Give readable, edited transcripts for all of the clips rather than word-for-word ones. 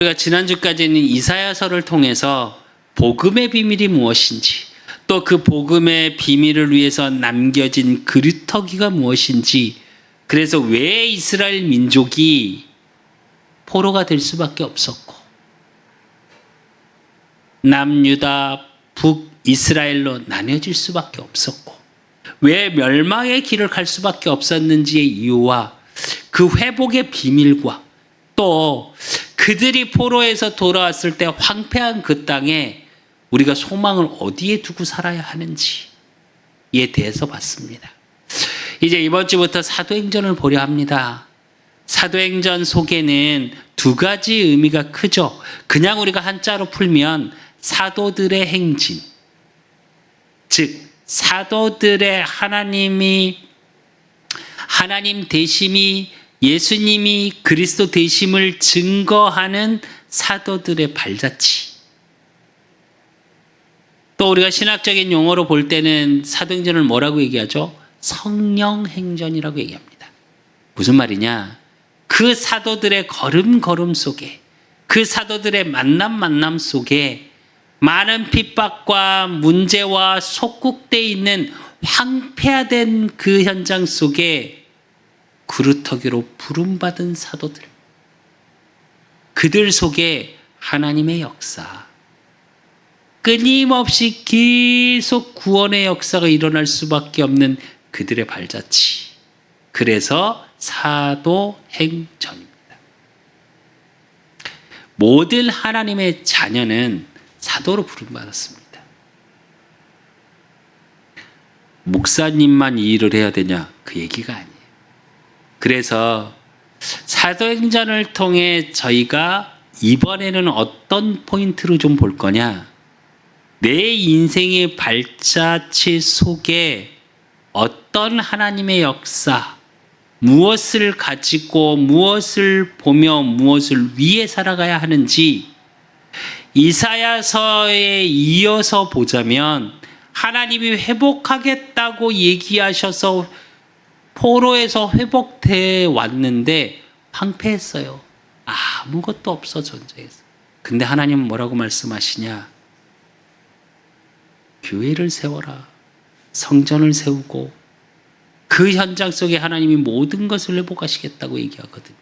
우리가 지난주까지는 이사야서를 통해서 복음의 비밀이 무엇인지, 또 그 복음의 비밀을 위해서 남겨진 그루터기가 무엇인지, 그래서 왜 이스라엘 민족이 포로가 될 수밖에 없었고 남유다 북이스라엘로 나뉘어질 수밖에 없었고 왜 멸망의 길을 갈 수밖에 없었는지의 이유와 그 회복의 비밀과 또 그들이 포로에서 돌아왔을 때 황폐한 그 땅에 우리가 소망을 어디에 두고 살아야 하는지에 대해서 봤습니다. 이제 이번 주부터 사도행전을 보려 합니다. 사도행전 속에는 두 가지 의미가 크죠. 그냥 우리가 한자로 풀면 사도들의 행진, 즉 사도들의 하나님 되심이, 예수님이 그리스도 되심을 증거하는 사도들의 발자취. 또 우리가 신학적인 용어로 볼 때는 사도행전을 뭐라고 얘기하죠? 성령행전이라고 얘기합니다. 무슨 말이냐? 그 사도들의 걸음걸음 속에, 그 사도들의 만남 속에 많은 핍박과 문제와 속국되어 있는 황폐화된 그 현장 속에 그루터기로 부름받은 사도들, 그들 속에 하나님의 역사, 끊임없이 계속 구원의 역사가 일어날 수밖에 없는 그들의 발자취. 그래서 사도행전입니다. 모든 하나님의 자녀는 사도로 부름받았습니다. 목사님만 이 일을 해야 되냐? 그 얘기가 아니에요. 그래서 사도행전을 통해 저희가 이번에는 어떤 포인트로 좀 볼 거냐? 내 인생의 발자취 속에 어떤 하나님의 역사, 무엇을 가지고 무엇을 보며 무엇을 위해 살아가야 하는지 이사야서에 이어서 보자면 하나님이 회복하겠다고 얘기하셔서 포로에서 회복돼 왔는데 황폐했어요. 아무것도 없어 전쟁에서. 근데 하나님은 뭐라고 말씀하시냐? 교회를 세워라. 성전을 세우고 그 현장 속에 하나님이 모든 것을 회복하시겠다고 얘기하거든요.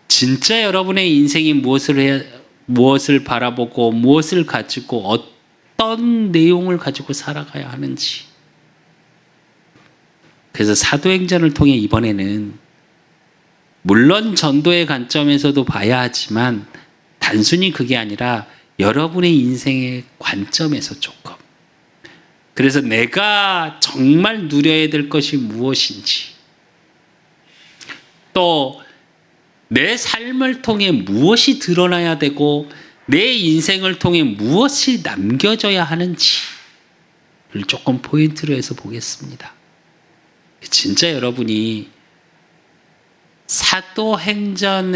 진짜 여러분의 인생이 무엇을 바라보고 무엇을 가지고 어떤 내용을 가지고 살아가야 하는지. 그래서 사도행전을 통해 이번에는 물론 전도의 관점에서도 봐야 하지만 단순히 그게 아니라 여러분의 인생의 관점에서 조금. 그래서 내가 정말 누려야 될 것이 무엇인지, 또 내 삶을 통해 무엇이 드러나야 되고 내 인생을 통해 무엇이 남겨져야 하는지를 조금 포인트로 해서 보겠습니다. 진짜 여러분이 사도행전의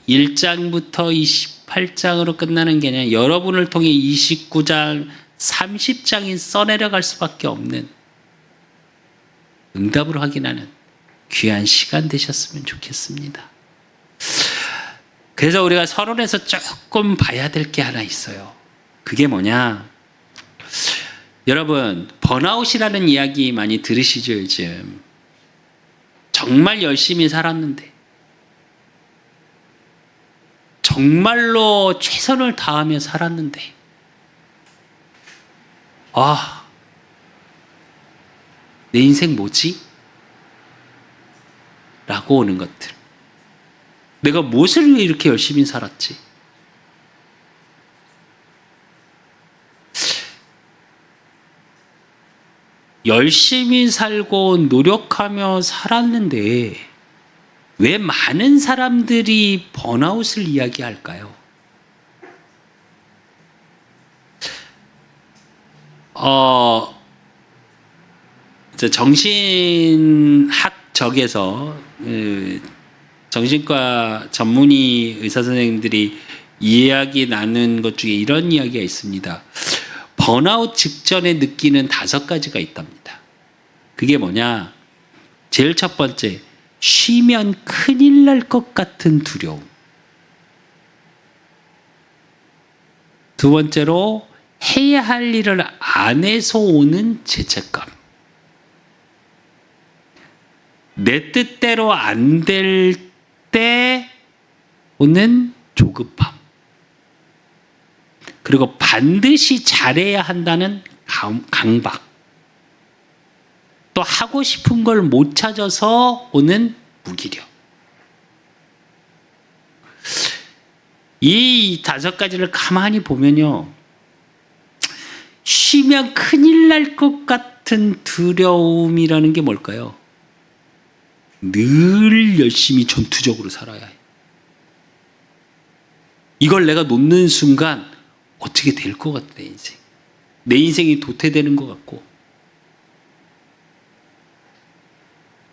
1장부터 28장으로 끝나는 게 아니라 여러분을 통해 29장, 30장이 써내려갈 수밖에 없는 응답을 확인하는 귀한 시간 되셨으면 좋겠습니다. 그래서 우리가 서론에서 조금 봐야 될 게 하나 있어요. 그게 뭐냐? 여러분, 번아웃이라는 이야기 많이 들으시죠, 요즘? 정말 열심히 살았는데, 정말로 최선을 다하며 살았는데, 내 인생 뭐지? 라고 오는 것들. 내가 무엇을 위해 이렇게 열심히 살았지? 열심히 살고 노력하며 살았는데 왜 많은 사람들이 번아웃을 이야기할까요? 정신학적에서 정신과 전문의 의사 선생님들이 이야기 나눈 것 중에 이런 이야기가 있습니다. 번아웃 직전에 느끼는 5가지가 있답니다. 그게 뭐냐? 제일 첫 번째, 쉬면 큰일 날 것 같은 두려움. 두 번째로 해야 할 일을 안 해서 오는 죄책감. 내 뜻대로 안 될 때 오는 조급함. 그리고 반드시 잘해야 한다는 강박. 또 하고 싶은 걸 못 찾아서 오는 무기력. 이 5가지를 가만히 보면요. 쉬면 큰일 날 것 같은 두려움이라는 게 뭘까요? 늘 열심히 전투적으로 살아야 해. 이걸 내가 놓는 순간 어떻게 될 것 같아, 내 인생. 내 인생이 도태되는 것 같고.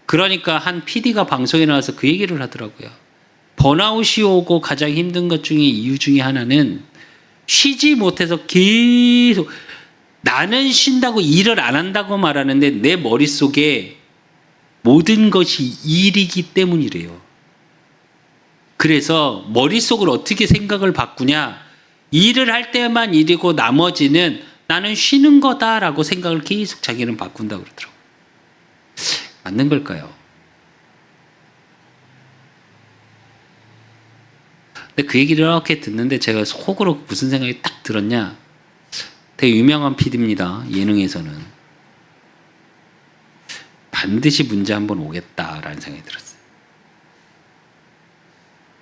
그러니까 한 PD가 방송에 나와서 그 얘기를 하더라고요. 번아웃이 오고 가장 힘든 것 중에 이유 중에 하나는 쉬지 못해서 계속 나는 쉰다고 일을 안 한다고 말하는데 내 머릿속에 모든 것이 일이기 때문이래요. 그래서 머릿속을 어떻게 생각을 바꾸냐? 일을 할 때만 일이고 나머지는 나는 쉬는 거다라고 생각을 계속 자기는 바꾼다고 그러더라고요. 맞는 걸까요? 근데 그 얘기를 이렇게 듣는데 제가 속으로 무슨 생각이 딱 들었냐? 되게 유명한 PD입니다. 예능에서는. 반드시 문제 한번 오겠다라는 생각이 들었어요.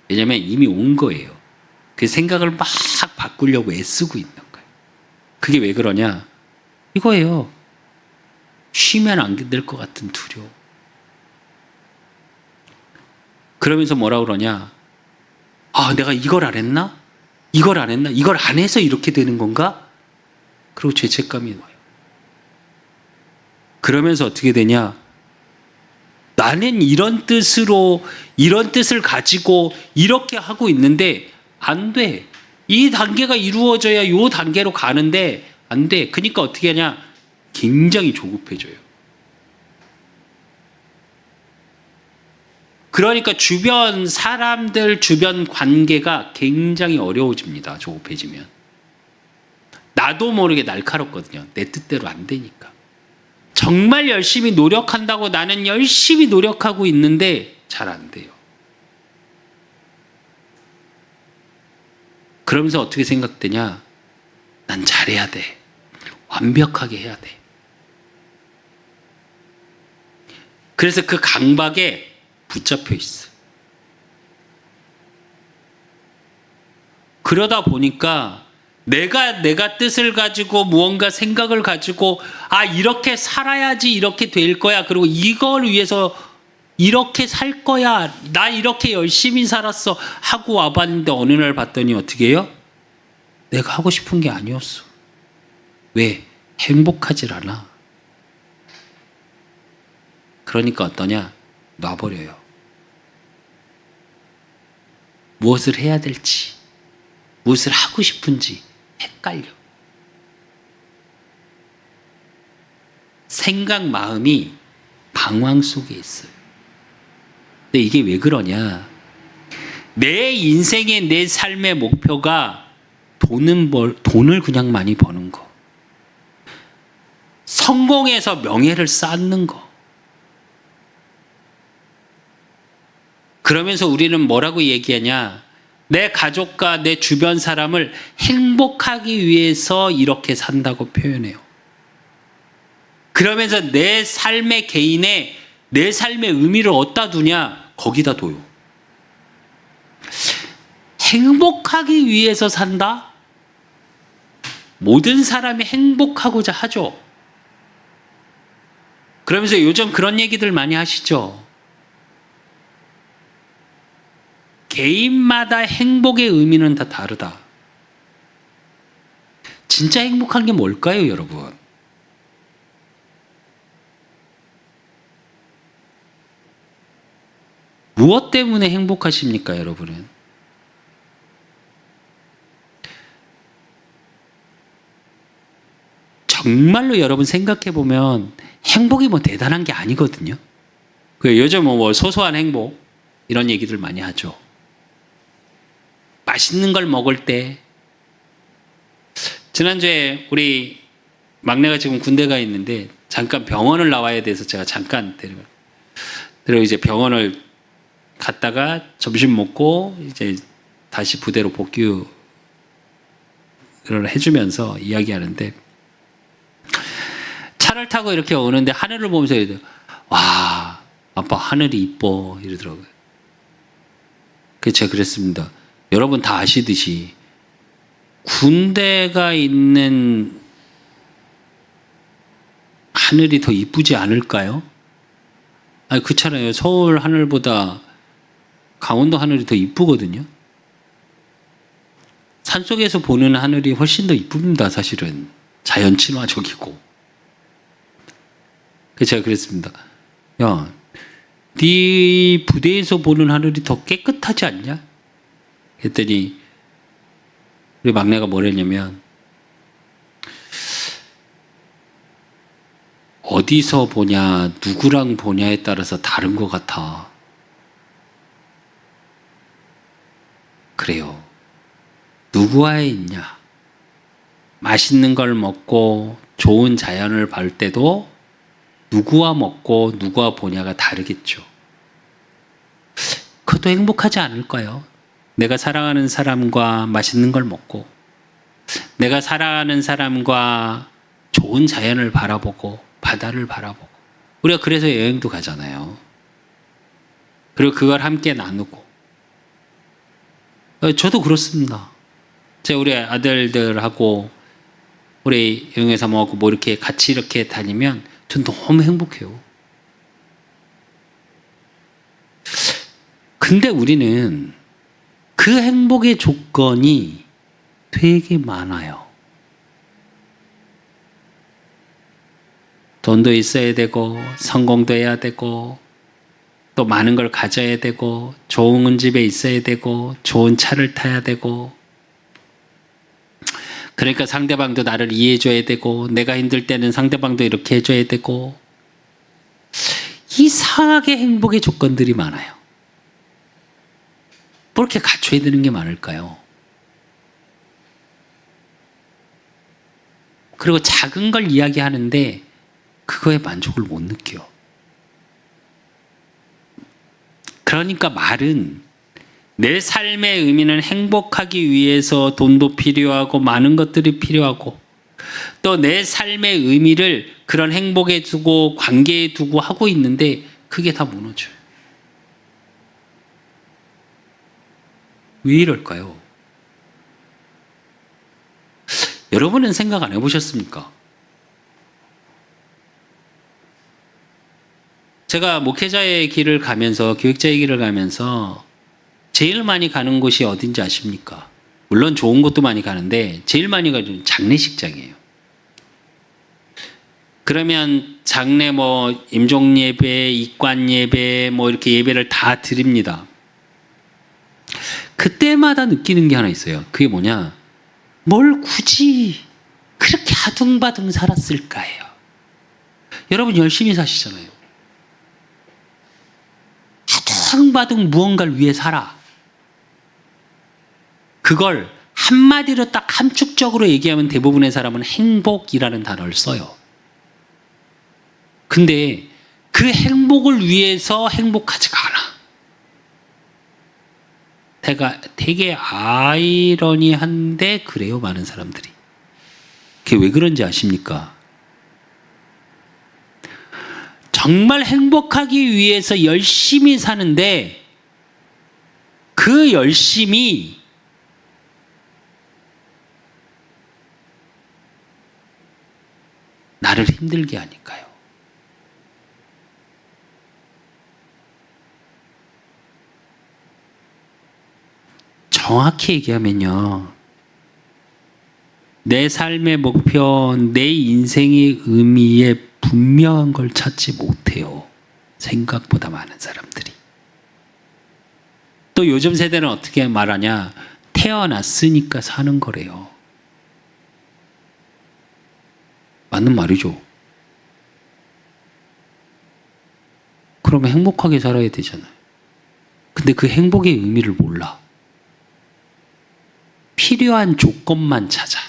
왜냐면 이미 온 거예요. 그 생각을 막 바꾸려고 애쓰고 있는 거예요. 그게 왜 그러냐? 이거예요. 쉬면 안 될 것 같은 두려움. 그러면서 뭐라 그러냐? 아, 내가 이걸 안 했나? 이걸 안 했나? 이걸 안 해서 이렇게 되는 건가? 그리고 죄책감이 와요. 그러면서 어떻게 되냐? 나는 이런 뜻을 가지고 이렇게 하고 있는데 안 돼. 이 단계가 이루어져야 이 단계로 가는데 안 돼. 그러니까 어떻게 하냐? 굉장히 조급해져요. 그러니까 주변 사람들, 주변 관계가 굉장히 어려워집니다. 조급해지면. 나도 모르게 날카롭거든요. 내 뜻대로 안 되니까. 정말 열심히 노력한다고 나는 열심히 노력하고 있는데 잘 안 돼요. 그러면서 어떻게 생각되냐? 난 잘해야 돼. 완벽하게 해야 돼. 그래서 그 강박에 붙잡혀 있어. 그러다 보니까 내가 뜻을 가지고 무언가 생각을 가지고 아 이렇게 살아야지 이렇게 될 거야. 그리고 이걸 위해서 이렇게 살 거야. 나 이렇게 열심히 살았어. 하고 와봤는데 어느 날 봤더니 어떻게 해요? 내가 하고 싶은 게 아니었어. 왜? 행복하질 않아. 그러니까 어떠냐? 놔버려요. 무엇을 해야 될지, 무엇을 하고 싶은지 헷갈려. 생각, 마음이 방황 속에 있어요. 근데 이게 왜 그러냐? 내 인생의 내 삶의 목표가 돈을 그냥 많이 버는 거. 성공해서 명예를 쌓는 거. 그러면서 우리는 뭐라고 얘기하냐? 내 가족과 내 주변 사람을 행복하기 위해서 이렇게 산다고 표현해요. 그러면서 내 삶의 개인의 내 삶의 의미를 어디다 두냐? 거기다 둬요. 행복하기 위해서 산다? 모든 사람이 행복하고자 하죠. 그러면서 요즘 그런 얘기들 많이 하시죠. 개인마다 행복의 의미는 다 다르다. 진짜 행복한 게 뭘까요, 여러분? 무엇 때문에 행복하십니까, 여러분은? 정말로 여러분 생각해 보면 행복이 뭐 대단한 게 아니거든요. 요즘 뭐 소소한 행복 이런 얘기들 많이 하죠. 맛있는 걸 먹을 때 지난주에 우리 막내가 지금 군대가 있는데 잠깐 병원을 나와야 돼서 제가 잠깐 그리고 이제 병원을 갔다가 점심 먹고 이제 다시 부대로 복귀를 해주면서 이야기하는데 차를 타고 이렇게 오는데 하늘을 보면서 이래요. 와, 아빠 하늘이 이뻐 이러더라고요. 그래서 제가 그랬습니다. 여러분 다 아시듯이 군대가 있는 하늘이 더 이쁘지 않을까요? 아니 그렇잖아요. 서울 하늘보다 강원도 하늘이 더 이쁘거든요. 산속에서 보는 하늘이 훨씬 더 이쁩니다. 사실은 자연 친화적이고. 그래서 제가 그랬습니다. 야, 네 부대에서 보는 하늘이 더 깨끗하지 않냐? 했더니 우리 막내가 뭐랬냐면 어디서 보냐, 누구랑 보냐에 따라서 다른 것 같아. 그래요. 누구와에 있냐? 맛있는 걸 먹고 좋은 자연을 볼 때도 누구와 먹고 누구와 보냐가 다르겠죠. 그것도 행복하지 않을까요? 내가 사랑하는 사람과 맛있는 걸 먹고 내가 사랑하는 사람과 좋은 자연을 바라보고 바다를 바라보고 우리가 그래서 여행도 가잖아요. 그리고 그걸 함께 나누고 저도 그렇습니다. 제가 우리 아들들하고 우리 영예사모하고 뭐 이렇게 같이 이렇게 다니면 전 너무 행복해요. 근데 우리는 그 행복의 조건이 되게 많아요. 돈도 있어야 되고 성공도 해야 되고 또 많은 걸 가져야 되고 좋은 집에 있어야 되고 좋은 차를 타야 되고 그러니까 상대방도 나를 이해해줘야 되고 내가 힘들 때는 상대방도 이렇게 해줘야 되고 이상하게 행복의 조건들이 많아요. 뭐 이렇게 갖춰야 되는 게 많을까요? 그리고 작은 걸 이야기하는데 그거에 만족을 못 느껴요. 그러니까 말은 내 삶의 의미는 행복하기 위해서 돈도 필요하고 많은 것들이 필요하고 또 내 삶의 의미를 그런 행복에 두고 관계에 두고 하고 있는데 그게 다 무너져요. 왜 이럴까요? 여러분은 생각 안 해보셨습니까? 제가 목회자의 길을 가면서 교육자의 길을 가면서 제일 많이 가는 곳이 어딘지 아십니까? 물론 좋은 곳도 많이 가는데 제일 많이 가는 장례식장이에요. 그러면 장례 뭐 임종 예배, 입관 예배 뭐 이렇게 예배를 다 드립니다. 그때마다 느끼는 게 하나 있어요. 그게 뭐냐? 뭘 굳이 그렇게 아둥바둥 살았을까요? 여러분 열심히 사시잖아요. 아둥바둥 무언가를 위해 살아. 그걸 한마디로 딱 함축적으로 얘기하면 대부분의 사람은 행복이라는 단어를 써요. 근데 그 행복을 위해서 행복하지가 않아. 되게 아이러니한데 그래요, 많은 사람들이. 그게 왜 그런지 아십니까? 정말 행복하기 위해서 열심히 사는데 그 열심이 나를 힘들게 하니까요. 정확히 얘기하면요. 내 삶의 목표, 내 인생의 의미에 분명한 걸 찾지 못해요. 생각보다 많은 사람들이. 또 요즘 세대는 어떻게 말하냐? 태어났으니까 사는 거래요. 맞는 말이죠. 그러면 행복하게 살아야 되잖아요. 근데 그 행복의 의미를 몰라. 필요한 조건만 찾아.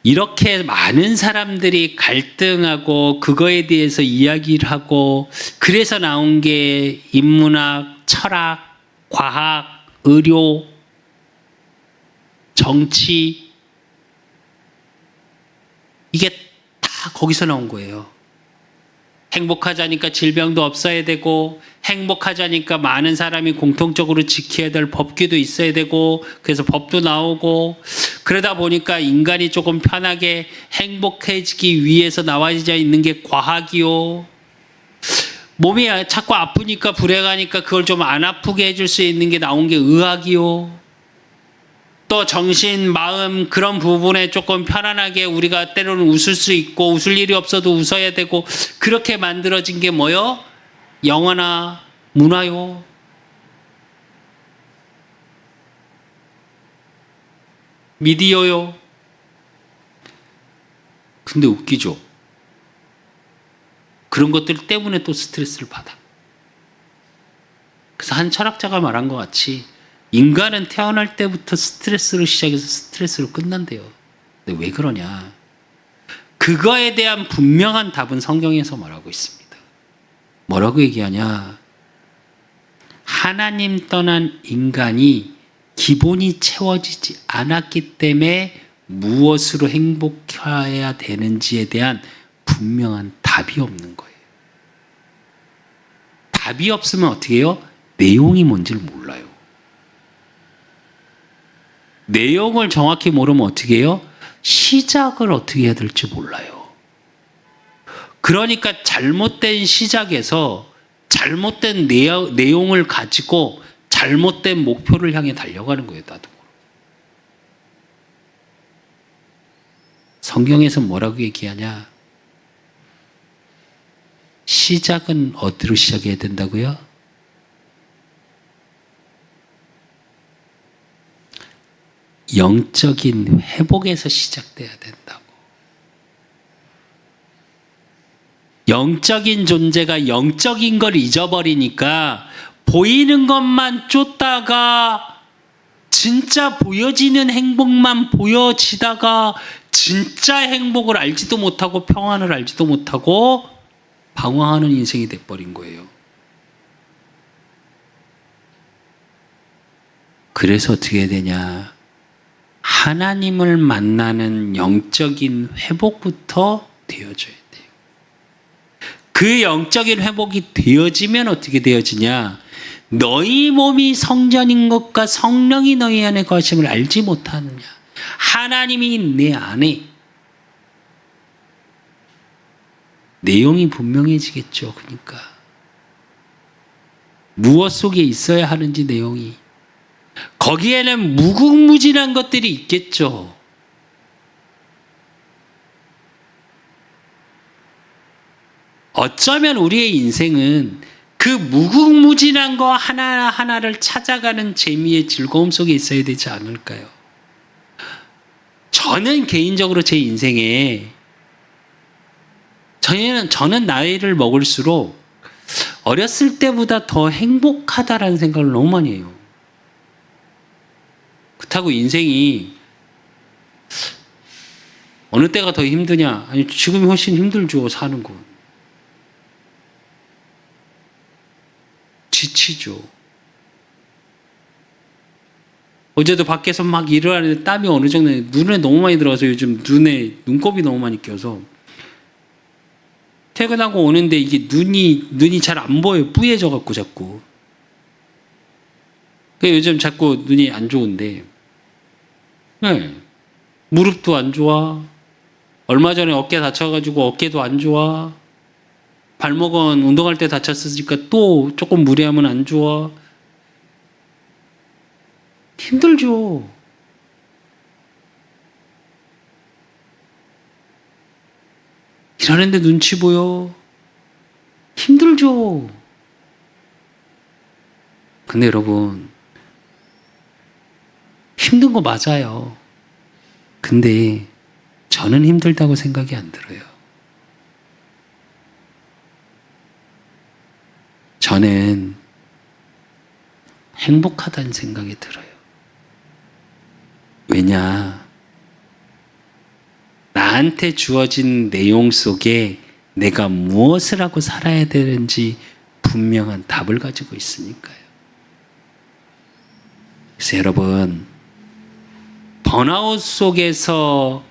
이렇게 많은 사람들이 갈등하고 그거에 대해서 이야기를 하고 그래서 나온 게 인문학, 철학, 과학, 의료, 정치 이게 다 거기서 나온 거예요. 행복하자니까 질병도 없어야 되고 행복하자니까 많은 사람이 공통적으로 지켜야 될 법규도 있어야 되고 그래서 법도 나오고 그러다 보니까 인간이 조금 편하게 행복해지기 위해서 나와져 있는 게 과학이요. 몸이 자꾸 아프니까 불행하니까 그걸 좀 안 아프게 해줄 수 있는 게 나온 게 의학이요. 또 정신, 마음 그런 부분에 조금 편안하게 우리가 때로는 웃을 수 있고 웃을 일이 없어도 웃어야 되고 그렇게 만들어진 게 뭐요? 영화나 문화요. 미디어요. 근데 웃기죠. 그런 것들 때문에 또 스트레스를 받아. 그래서 한 철학자가 말한 것 같이 인간은 태어날 때부터 스트레스로 시작해서 스트레스로 끝난대요. 근데 왜 그러냐? 그거에 대한 분명한 답은 성경에서 말하고 있습니다. 뭐라고 얘기하냐? 하나님 떠난 인간이 기본이 채워지지 않았기 때문에 무엇으로 행복해야 되는지에 대한 분명한 답이 없는 거예요. 답이 없으면 어떻게 해요? 내용이 뭔지를 몰라요. 내용을 정확히 모르면 어떻게 해요? 시작을 어떻게 해야 될지 몰라요. 그러니까 잘못된 시작에서 잘못된 내용을 가지고 잘못된 목표를 향해 달려가는 거예요. 나도. 성경에서 뭐라고 얘기하냐? 시작은 어디로 시작해야 된다고요? 영적인 회복에서 시작돼야 된다고. 영적인 존재가 영적인 걸 잊어버리니까 보이는 것만 쫓다가 진짜 보여지는 행복만 보여지다가 진짜 행복을 알지도 못하고 평안을 알지도 못하고 방황하는 인생이 돼버린 거예요. 그래서 어떻게 해야 되냐? 하나님을 만나는 영적인 회복부터 되어져야 돼요. 그 영적인 회복이 되어지면 어떻게 되어지냐? 너희 몸이 성전인 것과 성령이 너희 안에 거하심을 알지 못하느냐? 하나님이 내 안에 내용이 분명해지겠죠. 그러니까 무엇 속에 있어야 하는지 내용이 거기에는 무궁무진한 것들이 있겠죠. 어쩌면 우리의 인생은 그 무궁무진한 거 하나하나를 찾아가는 재미의 즐거움 속에 있어야 되지 않을까요? 저는 개인적으로 제 인생에 저는 나이를 먹을수록 어렸을 때보다 더 행복하다라는 생각을 너무 많이 해요. 그렇다고 인생이 어느 때가 더 힘드냐? 아니 지금이 훨씬 힘들죠. 사는 건. 지치죠. 어제도 밖에서 막 일을 하는데 땀이 어느 정도 눈에 너무 많이 들어가서 요즘 눈곱이 너무 많이 껴서 퇴근하고 오는데 이게 눈이 잘 안 보여요. 뿌얘져 갖고 자꾸. 요즘 자꾸 눈이 안 좋은데. 네. 무릎도 안 좋아. 얼마 전에 어깨 다쳐가지고 어깨도 안 좋아. 발목은 운동할 때 다쳤으니까 또 조금 무리하면 안 좋아. 힘들죠. 일하는데 눈치 보여. 힘들죠. 근데 여러분, 힘든 거 맞아요. 근데 저는 힘들다고 생각이 안 들어요. 저는 행복하다는 생각이 들어요. 왜냐? 나한테 주어진 내용 속에 내가 무엇을 하고 살아야 되는지 분명한 답을 가지고 있으니까요. 그래서 여러분, 번아웃 속에서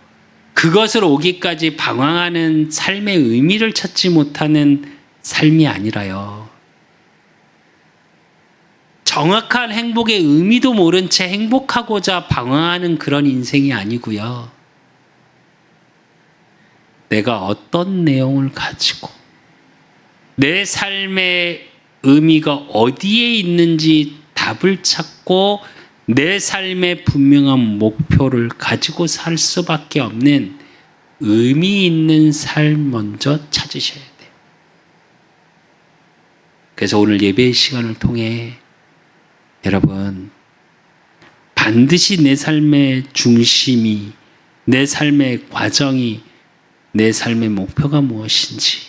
그것을 오기까지 방황하는 삶의 의미를 찾지 못하는 삶이 아니라요. 정확한 행복의 의미도 모른 채 행복하고자 방황하는 그런 인생이 아니고요. 내가 어떤 내용을 가지고 내 삶의 의미가 어디에 있는지 답을 찾고 내 삶의 분명한 목표를 가지고 살 수밖에 없는 의미 있는 삶 먼저 찾으셔야 돼요. 그래서 오늘 예배의 시간을 통해 여러분, 반드시 내 삶의 중심이, 내 삶의 과정이, 내 삶의 목표가 무엇인지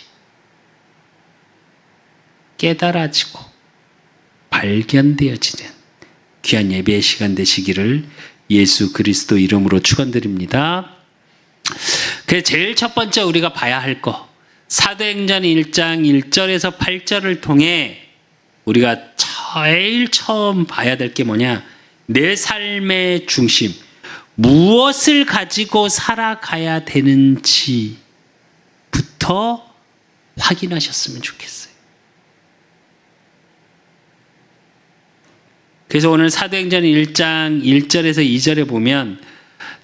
깨달아지고 발견되어지는 귀한 예배의 시간 되시기를 예수 그리스도 이름으로 축원드립니다. 그래서 제일 첫 번째 우리가 봐야 할 거, 사도행전 1장 1절에서 8절을 통해 우리가 제일 처음 봐야 될 게 뭐냐? 내 삶의 중심, 무엇을 가지고 살아가야 되는지부터 확인하셨으면 좋겠어요. 그래서 오늘 사도행전 1장 1절에서 2절에 보면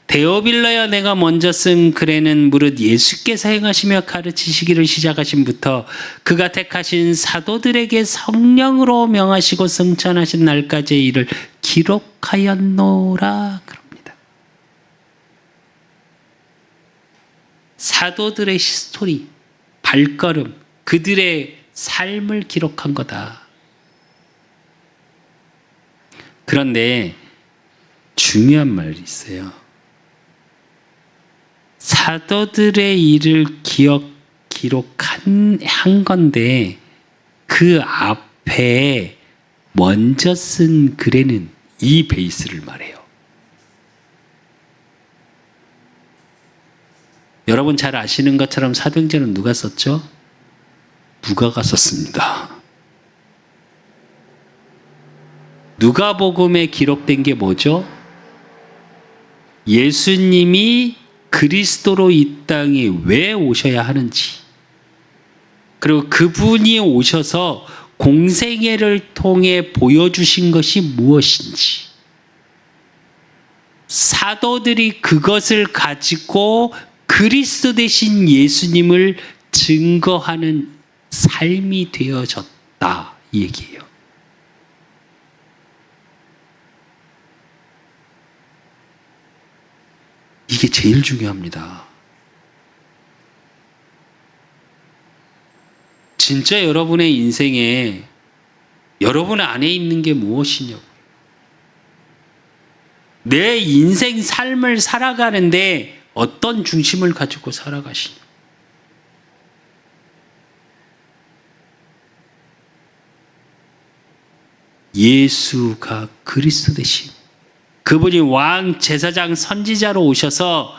데오빌러여 내가 먼저 쓴 글에는 무릇 예수께서 행하시며 가르치시기를 시작하신부터 그가 택하신 사도들에게 성령으로 명하시고 승천하신 날까지의 일을 기록하였노라 그럽니다. 사도들의 히스토리, 발걸음, 그들의 삶을 기록한 거다. 그런데 중요한 말이 있어요. 사도들의 일을 기록한 건데 그 앞에 먼저 쓴 글에는 이 베이스를 말해요. 여러분 잘 아시는 것처럼 사도행전은 누가 썼죠? 누가가 썼습니다. 누가복음에 기록된 게 뭐죠? 예수님이 그리스도로 이 땅에 왜 오셔야 하는지, 그리고 그분이 오셔서 공생애를 통해 보여주신 것이 무엇인지, 사도들이 그것을 가지고 그리스도 대신 예수님을 증거하는 삶이 되어졌다, 이 얘기예요. 이게 제일 중요합니다. 진짜 여러분의 인생에 여러분 안에 있는 게 무엇이냐고. 내 인생 삶을 살아가는데 어떤 중심을 가지고 살아가시냐. 예수가 그리스도 되신 그분이 왕, 제사장, 선지자로 오셔서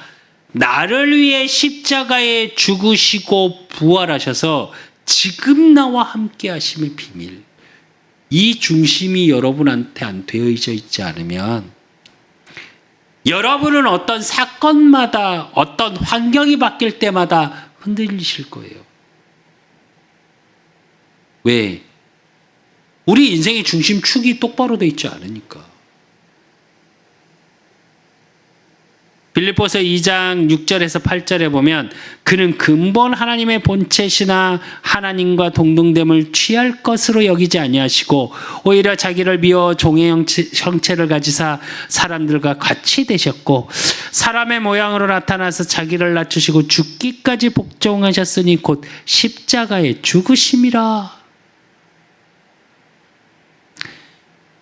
나를 위해 십자가에 죽으시고 부활하셔서 지금 나와 함께 하심의 비밀, 이 중심이 여러분한테 안 되어져 있지 않으면 여러분은 어떤 사건마다, 어떤 환경이 바뀔 때마다 흔들리실 거예요. 왜? 우리 인생의 중심축이 똑바로 돼 있지 않으니까. 빌립보서 2장 6절에서 8절에 보면 그는 근본 하나님의 본체시나 하나님과 동등됨을 취할 것으로 여기지 아니하시고 오히려 자기를 비워 종의 형체를 가지사 사람들과 같이 되셨고 사람의 모양으로 나타나서 자기를 낮추시고 죽기까지 복종하셨으니 곧 십자가에 죽으심이라.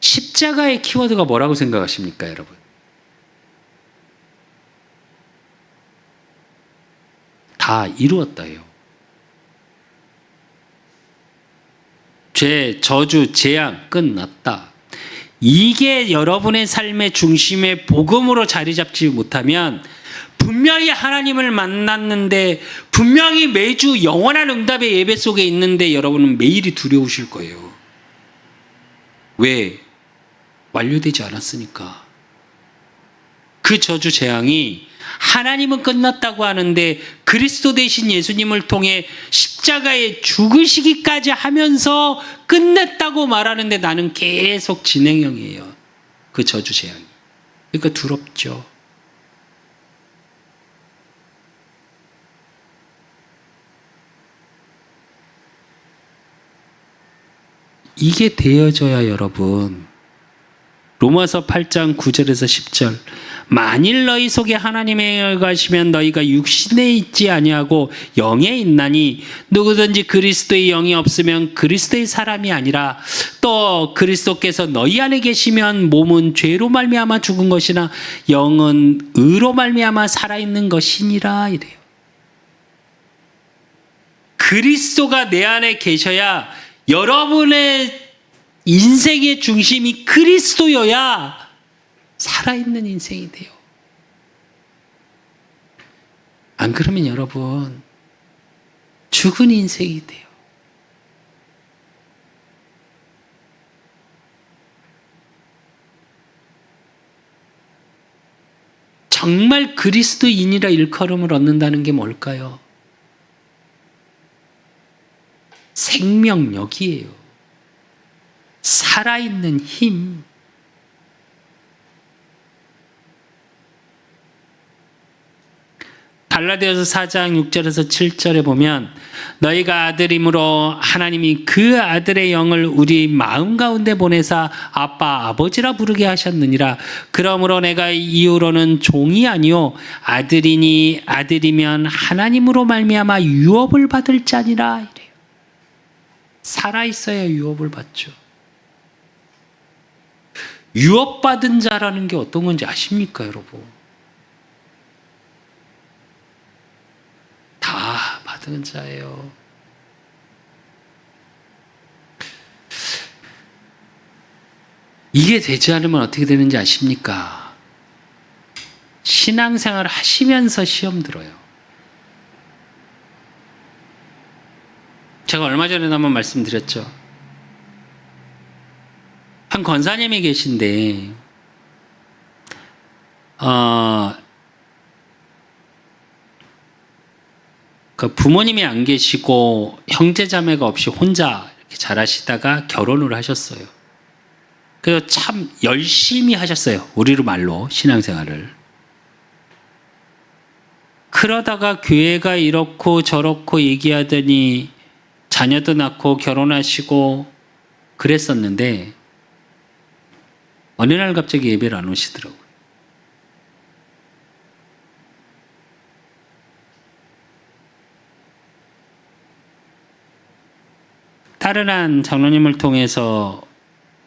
십자가의 키워드가 뭐라고 생각하십니까, 여러분? 다 이루었다요. 죄, 저주, 재앙 끝났다. 이게 여러분의 삶의 중심에 복음으로 자리 잡지 못하면 분명히 하나님을 만났는데 분명히 매주 영원한 응답의 예배 속에 있는데 여러분은 매일이 두려우실 거예요. 왜? 완료되지 않았으니까. 그 저주 재앙이 하나님은 끝났다고 하는데 그리스도 대신 예수님을 통해 십자가에 죽으시기까지 하면서 끝냈다고 말하는데 나는 계속 진행형이에요. 그 저주 재앙이. 그러니까 두렵죠. 이게 되어져야 여러분. 로마서 8장 9절에서 10절. 만일 너희 속에 하나님의 가시면 너희가 육신에 있지 아니하고 영에 있나니 누구든지 그리스도의 영이 없으면 그리스도의 사람이 아니라 또 그리스도께서 너희 안에 계시면 몸은 죄로 말미암아 죽은 것이나 영은 의로 말미암아 살아있는 것이니라 이래요. 그리스도가 내 안에 계셔야 여러분의 인생의 중심이 그리스도여야 살아있는 인생이 돼요. 안 그러면 여러분 죽은 인생이 돼요. 정말 그리스도인이라 일컬음을 얻는다는 게 뭘까요? 생명력이에요. 살아있는 힘. 갈라디아서 4장 6절에서 7절에 보면 너희가 아들임으로 하나님이 그 아들의 영을 우리 마음 가운데 보내사 아빠 아버지라 부르게 하셨느니라. 그러므로 내가 이후로는 종이 아니요 아들이니 아들이면 하나님으로 말미암아 유업을 받을 자니라 이래요. 살아있어야 유업을 받죠. 유업받은 자라는 게 어떤 건지 아십니까 여러분? 다 받은 자예요. 이게 되지 않으면 어떻게 되는지 아십니까? 신앙생활 하시면서 시험 들어요. 제가 얼마 전에 한번 말씀드렸죠. 한 권사님이 계신데 그 부모님이 안 계시고 형제자매가 없이 혼자 이렇게 자라시다가 결혼을 하셨어요. 그래서 참 열심히 하셨어요. 우리로 말로 신앙생활을. 그러다가 교회가 이렇고 저렇고 얘기하더니 자녀도 낳고 결혼하시고 그랬었는데 어느 날 갑자기 예배를 안 오시더라고요. 다른 한 장로님을 통해서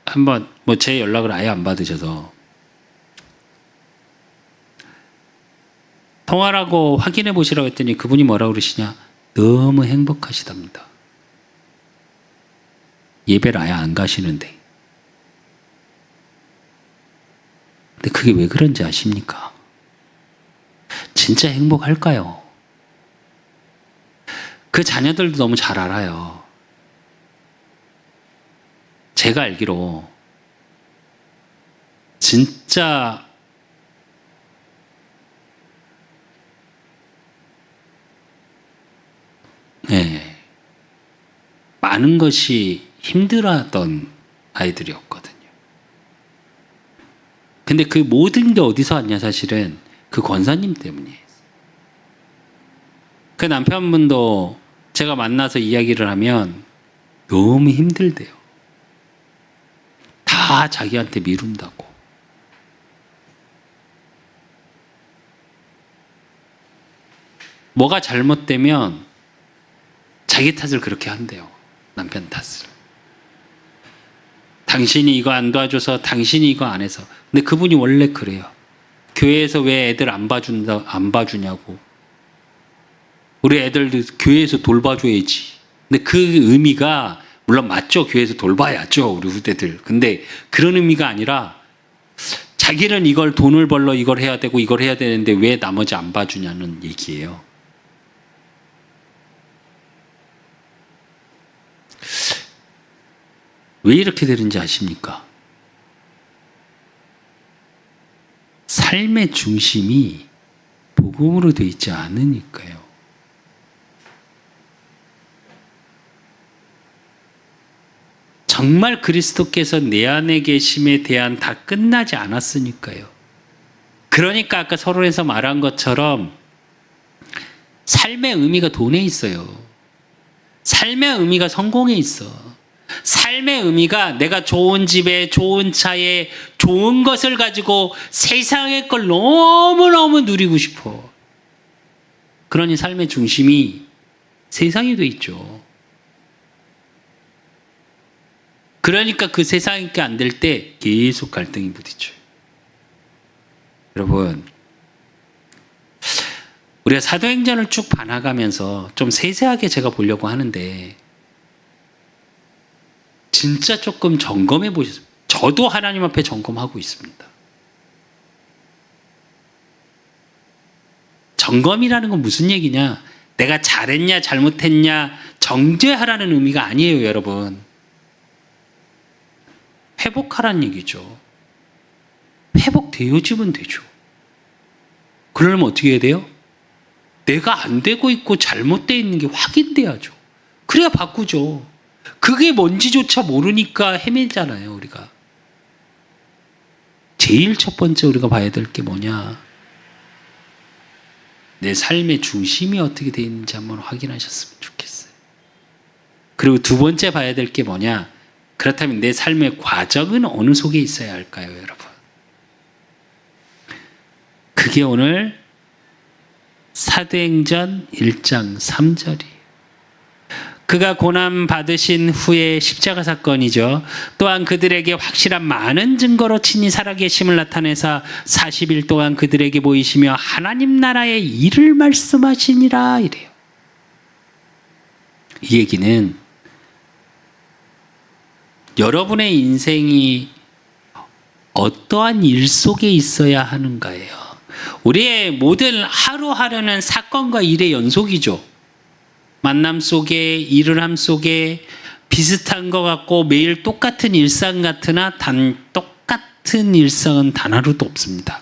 한번 제 연락을 아예 안 받으셔서 통화라고 확인해 보시라고 했더니 그분이 뭐라고 그러시냐? 너무 행복하시답니다. 예배를 아예 안 가시는데. 근데 그게 왜 그런지 아십니까? 진짜 행복할까요? 그 자녀들도 너무 잘 알아요. 제가 알기로 진짜 많은 것이 힘들어하던 아이들이었거든요. 근데 그 모든 게 어디서 왔냐 사실은 그 권사님 때문이에요. 그 남편분도 제가 만나서 이야기를 하면 너무 힘들대요. 다 자기한테 미룬다고. 뭐가 잘못되면 자기 탓을 그렇게 한대요. 남편 탓을. 당신이 이거 안 도와줘서 당신이 이거 안 해서. 근데 그분이 원래 그래요. 교회에서 왜 애들 안 봐주냐고. 우리 애들도 교회에서 돌봐줘야지. 근데 그 의미가 물론 맞죠. 교회에서 돌봐야죠. 우리 후대들. 근데 그런 의미가 아니라 자기는 이걸 돈을 벌러 이걸 해야 되고 이걸 해야 되는데 왜 나머지 안 봐주냐는 얘기예요. 왜 이렇게 되는지 아십니까? 삶의 중심이 복음으로 되어 있지 않으니까요. 정말 그리스도께서 내 안에 계심에 대한 다 끝나지 않았으니까요. 그러니까 아까 서론에서 말한 것처럼 삶의 의미가 돈에 있어요. 삶의 의미가 성공에 있어. 삶의 의미가 내가 좋은 집에, 좋은 차에, 좋은 것을 가지고 세상의 걸 너무너무 누리고 싶어. 그러니 삶의 중심이 세상이 돼 있죠. 그러니까 그 세상이 안 될 때 계속 갈등이 부딪혀요. 여러분, 우리가 사도행전을 쭉 봐나가면서 좀 세세하게 제가 보려고 하는데 진짜 조금 점검해 보셨어요. 저도 하나님 앞에 점검하고 있습니다. 점검이라는 건 무슨 얘기냐? 내가 잘했냐 잘못했냐 정죄하라는 의미가 아니에요, 여러분. 회복하라는 얘기죠. 회복되어지면 되죠. 그러려면 어떻게 해야 돼요? 내가 안 되고 있고 잘못되어 있는 게 확인돼야죠. 그래야 바꾸죠. 그게 뭔지조차 모르니까 헤매잖아요, 우리가. 제일 첫 번째 우리가 봐야 될 게 뭐냐? 내 삶의 중심이 어떻게 되어 있는지 한번 확인하셨으면 좋겠어요. 그리고 두 번째 봐야 될 게 뭐냐? 그렇다면 내 삶의 과정은 어느 속에 있어야 할까요, 여러분? 그게 오늘 사도행전 1장 3절이에요. 그가 고난 받으신 후에 십자가 사건이죠. 또한 그들에게 확실한 많은 증거로 친히 살아계심을 나타내사 40일 동안 그들에게 보이시며 하나님 나라의 일을 말씀하시니라 이래요. 이 얘기는 여러분의 인생이 어떠한 일 속에 있어야 하는가예요. 우리의 모든 하루하루는 사건과 일의 연속이죠. 만남 속에, 일을 함 속에 비슷한 것 같고 매일 똑같은 일상 같으나 똑같은 일상은 단 하루도 없습니다.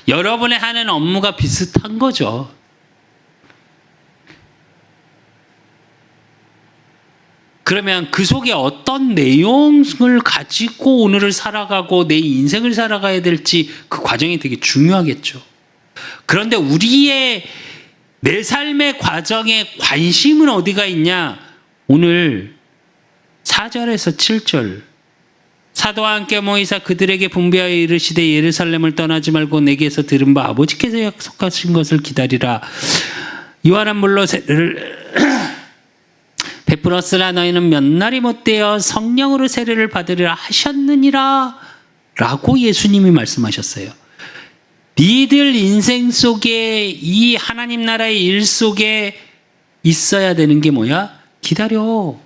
여러분의 하는 업무가 비슷한 거죠. 그러면 그 속에 어떤 내용을 가지고 오늘을 살아가고 내 인생을 살아가야 될지 그 과정이 되게 중요하겠죠. 그런데 우리의 내 삶의 과정에 관심은 어디가 있냐? 오늘 4절에서 7절 사도와 함께 모이사 그들에게 분배하여 이르시되 예루살렘을 떠나지 말고 내게서 들은 바 아버지께서 약속하신 것을 기다리라. 요한은 물로 세례를 베풀었으나 너희는 몇 날이 못되어 성령으로 세례를 받으리라 하셨느니라 라고 예수님이 말씀하셨어요. 니들 인생 속에 이 하나님 나라의 일 속에 있어야 되는 게 뭐야? 기다려.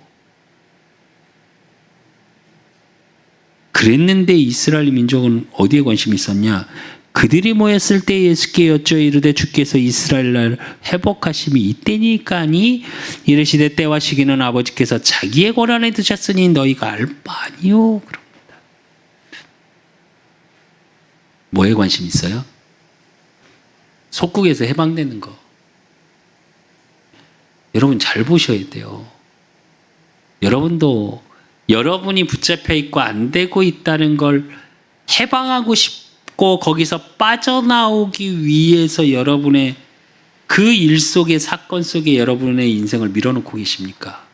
그랬는데 이스라엘 민족은 어디에 관심이 있었냐? 그들이 모였을 때 예수께 여쭈어 이르되 주께서 이스라엘 나라를 회복하심이 이때니까니 이르시되 때와 시기는 아버지께서 자기의 권한에 두셨으니 너희가 알 바 아니요. 그럽니다. 뭐에 관심 있어요? 속국에서 해방되는 거. 여러분 잘 보셔야 돼요. 여러분도 여러분이 붙잡혀 있고 안 되고 있다는 걸 해방하고 싶고 거기서 빠져나오기 위해서 여러분의 그 일 속에 사건 속에 여러분의 인생을 밀어놓고 계십니까?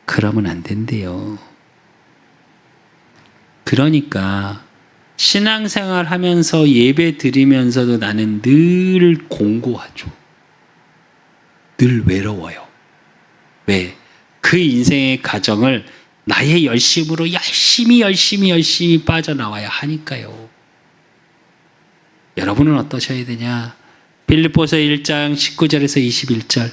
그러면 안 된대요. 그러니까 신앙생활 하면서 예배 드리면서도 나는 늘 공고하죠. 늘 외로워요. 왜? 그 인생의 과정을 나의 열심으로 열심히 빠져나와야 하니까요. 여러분은 어떠셔야 되냐? 빌립보서 1장 19절에서 21절.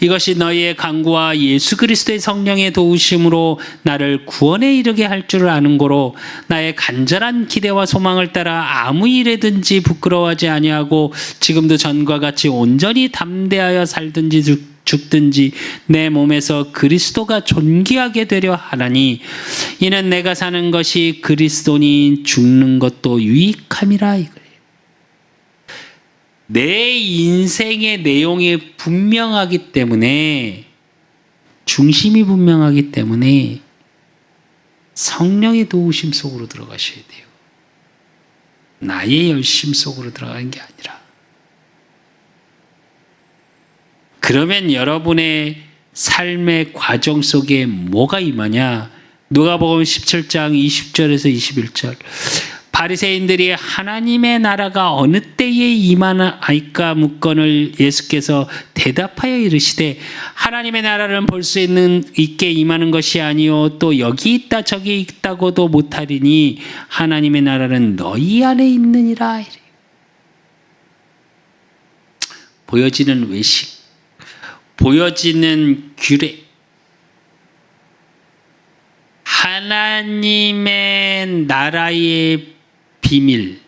이것이 너희의 간구와 예수 그리스도의 성령의 도우심으로 나를 구원에 이르게 할 줄을 아는 고로 나의 간절한 기대와 소망을 따라 아무 일에든지 부끄러워하지 아니하고 지금도 전과 같이 온전히 담대하여 살든지 죽든지 내 몸에서 그리스도가 존귀하게 되려 하나니 이는 내가 사는 것이 그리스도니 죽는 것도 유익함이라 이거예요. 내 인생의 내용이 분명하기 때문에, 중심이 분명하기 때문에 성령의 도우심 속으로 들어가셔야 돼요. 나의 열심 속으로 들어가는 게 아니라. 그러면 여러분의 삶의 과정 속에 뭐가 임하냐? 누가복음 17장 20절에서 21절. 바리새인들이 하나님의 나라가 어느 때에 임하나이까 묻건을 예수께서 대답하여 이르시되 하나님의 나라를 볼 수 있게 임하는 것이 아니요 또 여기 있다 저기 있다고도 못하리니 하나님의 나라는 너희 안에 있느니라. 보여지는 외식, 보여지는 규례, 하나님의 나라의 비밀,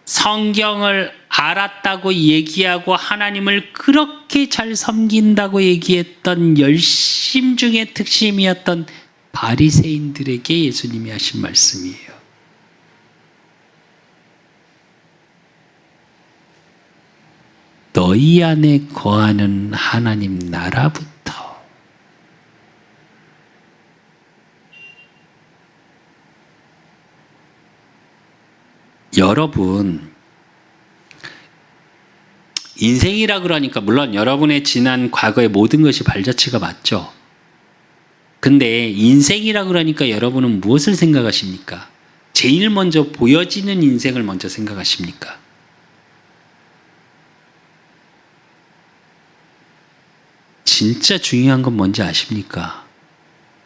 성경을 알았다고 얘기하고 하나님을 그렇게 잘 섬긴다고 얘기했던 열심 중에 특심이었던 바리새인들에게 예수님이 하신 말씀이에요. 너희 안에 거하는 하나님 나라부터 여러분 인생이라 그러니까 물론 여러분의 지난 과거의 모든 것이 발자취가 맞죠. 근데 인생이라 그러니까 여러분은 무엇을 생각하십니까? 제일 먼저 보여지는 인생을 먼저 생각하십니까? 진짜 중요한 건 뭔지 아십니까?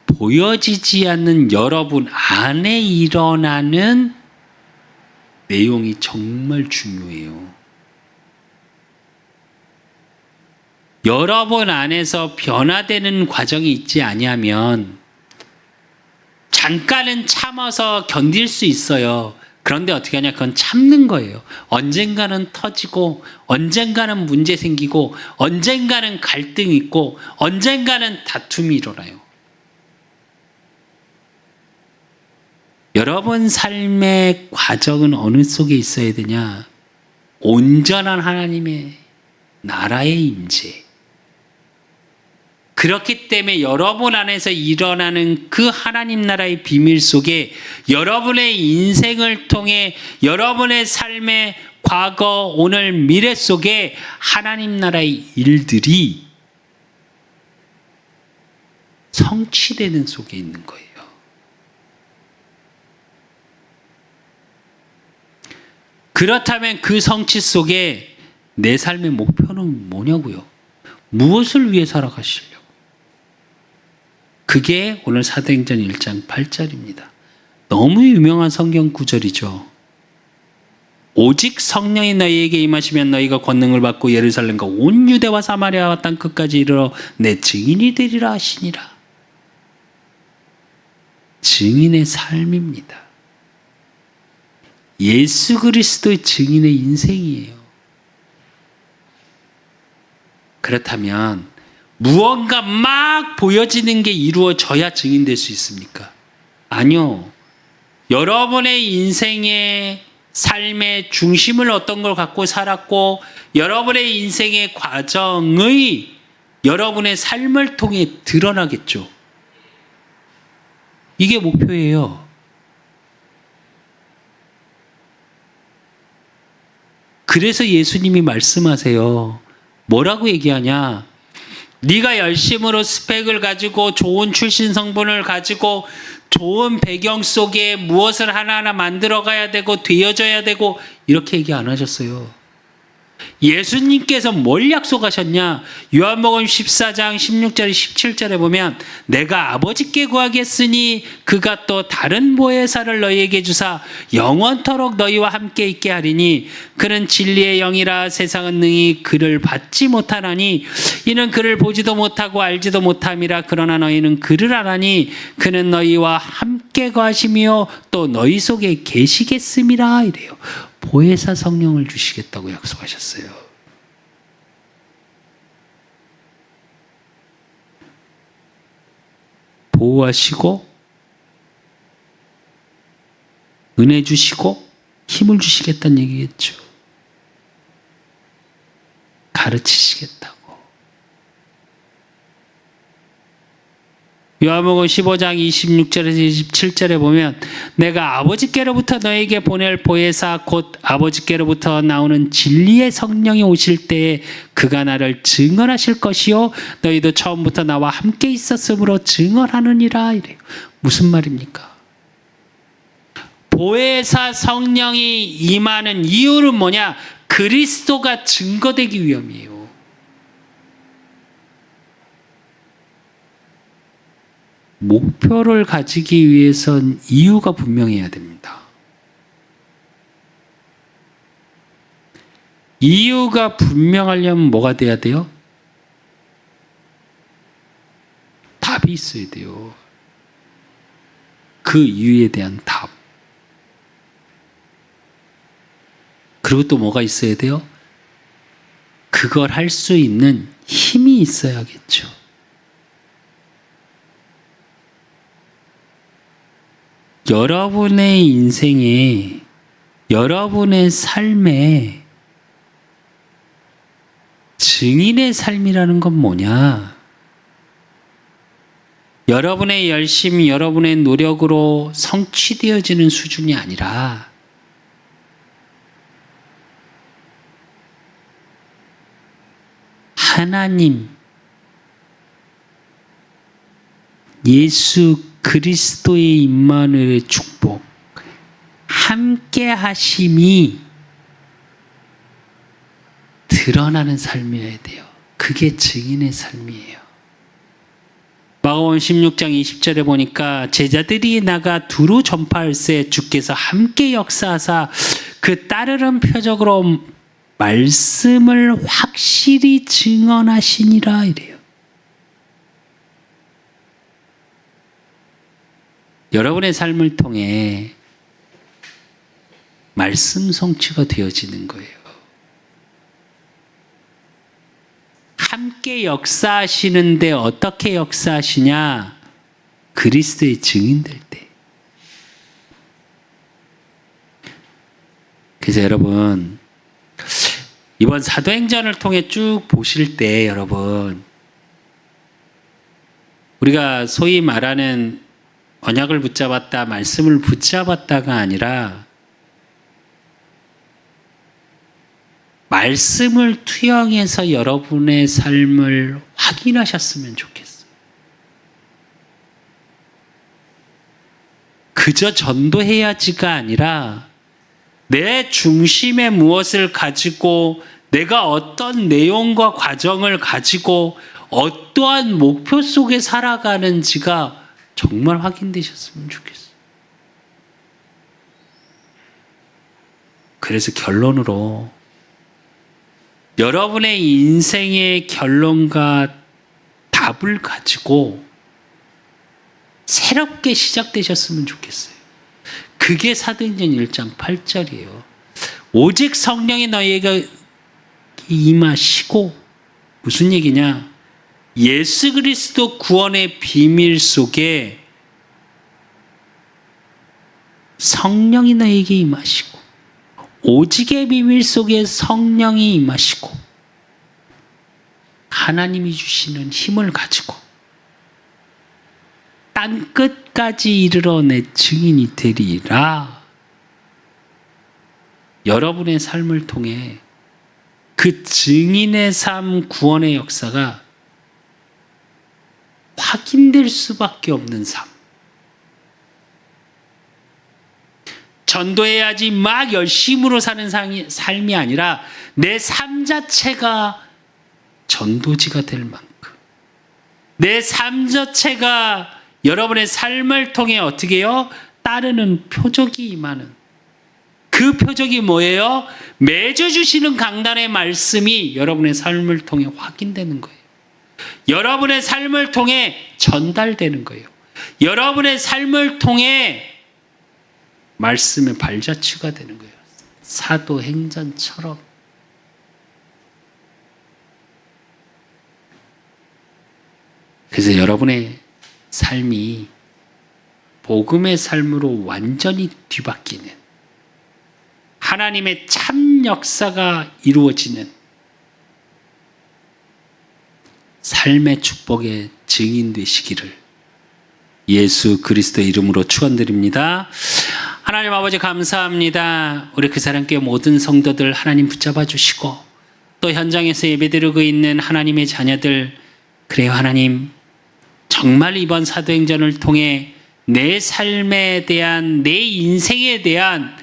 보여지지 않는 여러분 안에 일어나는 내용이 정말 중요해요. 여러분 안에서 변화되는 과정이 있지 아니하면 잠깐은 참아서 견딜 수 있어요. 그런데 어떻게 하냐? 그건 참는 거예요. 언젠가는 터지고 언젠가는 문제 생기고 언젠가는 갈등이 있고 언젠가는 다툼이 일어나요. 여러분 삶의 과정은 어느 속에 있어야 되냐? 온전한 하나님의 나라의 임재. 그렇기 때문에 여러분 안에서 일어나는 그 하나님 나라의 비밀 속에 여러분의 인생을 통해 여러분의 삶의 과거, 오늘, 미래 속에 하나님 나라의 일들이 성취되는 속에 있는 거예요. 그렇다면 그 성취 속에 내 삶의 목표는 뭐냐고요? 무엇을 위해 살아가시려고? 그게 오늘 사도행전 1장 8절입니다. 너무 유명한 성경 구절이죠. 오직 성령이 너희에게 임하시면 너희가 권능을 받고 예루살렘과 온 유대와 사마리아와 땅 끝까지 이르러 내 증인이 되리라 하시니라. 증인의 삶입니다. 예수 그리스도의 증인의 인생이에요. 그렇다면 무언가 막 보여지는 게 이루어져야 증인될 수 있습니까? 아니요. 여러분의 인생의 삶의 중심을 어떤 걸 갖고 살았고 여러분의 인생의 과정의 여러분의 삶을 통해 드러나겠죠. 이게 목표예요. 그래서 예수님이 말씀하세요. 뭐라고 얘기하냐? 네가 열심으로 스펙을 가지고 좋은 출신 성분을 가지고 좋은 배경 속에 무엇을 하나하나 만들어 가야 되고 되어져야 되고 이렇게 얘기 안 하셨어요. 예수님께서 뭘 약속하셨냐? 요한복음 14장 16절 17절에 보면 내가 아버지께 구하겠으니 그가 또 다른 보혜사를 너희에게 주사 영원토록 너희와 함께 있게 하리니 그는 진리의 영이라 세상은 능히 그를 받지 못하나니 이는 그를 보지도 못하고 알지도 못함이라 그러나 너희는 그를 아나니 그는 너희와 함께 거하시며 또 너희 속에 계시겠음이라 이래요. 보혜사 성령을 주시겠다고 약속하셨어요. 보호하시고 은혜 주시고 힘을 주시겠다는 얘기겠죠. 가르치시겠다고. 요한복음 15장 26절에서 27절에 보면 내가 아버지께로부터 너에게 보낼 보혜사 곧 아버지께로부터 나오는 진리의 성령이 오실 때에 그가 나를 증언하실 것이요 너희도 처음부터 나와 함께 있었으므로 증언하느니라 이래요. 무슨 말입니까? 보혜사 성령이 임하는 이유는 뭐냐? 그리스도가 증거되기 위함이에요. 목표를 가지기 위해선 이유가 분명해야 됩니다. 이유가 분명하려면 뭐가 돼야 돼요? 답이 있어야 돼요. 그 이유에 대한 답. 그리고 또 뭐가 있어야 돼요? 그걸 할 수 있는 힘이 있어야겠죠. 여러분의 인생에, 여러분의 삶에 증인의 삶이라는 건 뭐냐? 여러분의 열심, 여러분의 노력으로 성취되어지는 수준이 아니라 하나님, 예수 그리스도의 임마누엘의 축복, 함께 하심이 드러나는 삶이어야 돼요. 그게 증인의 삶이에요. 마가복음 16장 20절에 보니까 제자들이 나가 두루 전파할새 주께서 함께 역사하사 그 따르는 표적으로 말씀을 확실히 증언하시니라 이래요. 여러분의 삶을 통해 말씀 성취가 되어지는 거예요. 함께 역사하시는데 어떻게 역사하시냐? 그리스도의 증인될 때. 그래서 여러분 이번 사도행전을 통해 쭉 보실 때 여러분 우리가 소위 말하는 언약을 붙잡았다, 말씀을 붙잡았다가 아니라 말씀을 투영해서 여러분의 삶을 확인하셨으면 좋겠어요. 그저 전도해야지가 아니라 내 중심에 무엇을 가지고 내가 어떤 내용과 과정을 가지고 어떠한 목표 속에 살아가는지가 정말 확인되셨으면 좋겠어요. 그래서 결론으로 여러분의 인생의 결론과 답을 가지고 새롭게 시작되셨으면 좋겠어요. 그게 사도행전 1장 8절이에요. 오직 성령이 너희에게 임하시고 무슨 얘기냐? 예수 그리스도 구원의 비밀 속에 성령이 너에게 임하시고 오직의 비밀 속에 성령이 임하시고 하나님이 주시는 힘을 가지고 땅 끝까지 이르러 내 증인이 되리라. 여러분의 삶을 통해 그 증인의 삶 구원의 역사가 확인될 수밖에 없는 삶. 전도해야지 막 열심으로 사는 삶이 아니라 내 삶 자체가 전도지가 될 만큼, 내 삶 자체가 여러분의 삶을 통해 어떻게 해요? 따르는 표적이 임하는, 그 표적이 뭐예요? 매주 주시는 강단의 말씀이 여러분의 삶을 통해 확인되는 거예요. 여러분의 삶을 통해 전달되는 거예요. 여러분의 삶을 통해 말씀의 발자취가 되는 거예요. 사도행전처럼. 그래서 여러분의 삶이 복음의 삶으로 완전히 뒤바뀌는, 하나님의 참 역사가 이루어지는 삶의 축복의 증인 되시기를 예수 그리스도의 이름으로 축원드립니다. 하나님 아버지 감사합니다. 우리 그 사람께 모든 성도들 하나님 붙잡아 주시고, 또 현장에서 예배드리고 있는 하나님의 자녀들, 그래요 하나님, 정말 이번 사도행전을 통해 내 삶에 대한, 내 인생에 대한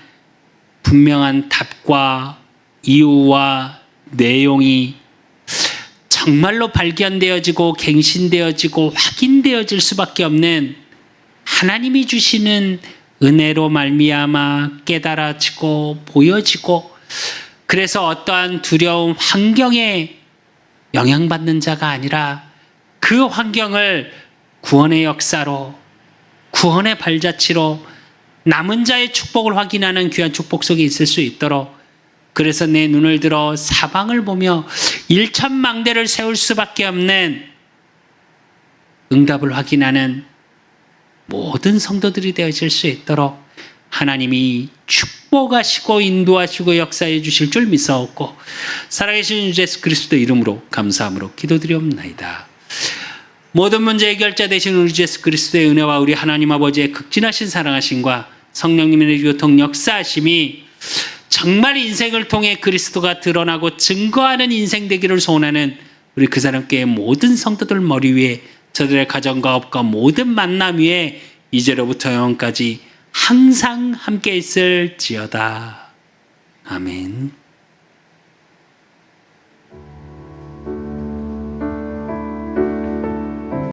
분명한 답과 이유와 내용이 정말로 발견되어지고 갱신되어지고 확인되어질 수밖에 없는 하나님이 주시는 은혜로 말미암아 깨달아지고 보여지고, 그래서 어떠한 두려움 환경에 영향받는 자가 아니라 그 환경을 구원의 역사로, 구원의 발자취로 남은 자의 축복을 확인하는 귀한 축복 속에 있을 수 있도록, 그래서 내 눈을 들어 사방을 보며 일천망대를 세울 수밖에 없는 응답을 확인하는 모든 성도들이 되어질 수 있도록 하나님이 축복하시고 인도하시고 역사해 주실 줄 믿사옵고, 살아계신 주 예수 그리스도 이름으로 감사함으로 기도드리옵나이다. 모든 문제 해결자 되신 우리 주 예수 그리스도의 은혜와 우리 하나님 아버지의 극진하신 사랑하심과 성령님의 교통 역사하심이 정말 인생을 통해 그리스도가 드러나고 증거하는 인생 되기를 소원하는 우리 그 사람께 모든 성도들 머리 위에, 저들의 가정과 업과 모든 만남 위에 이제로부터 영원까지 항상 함께 있을지어다. 아멘.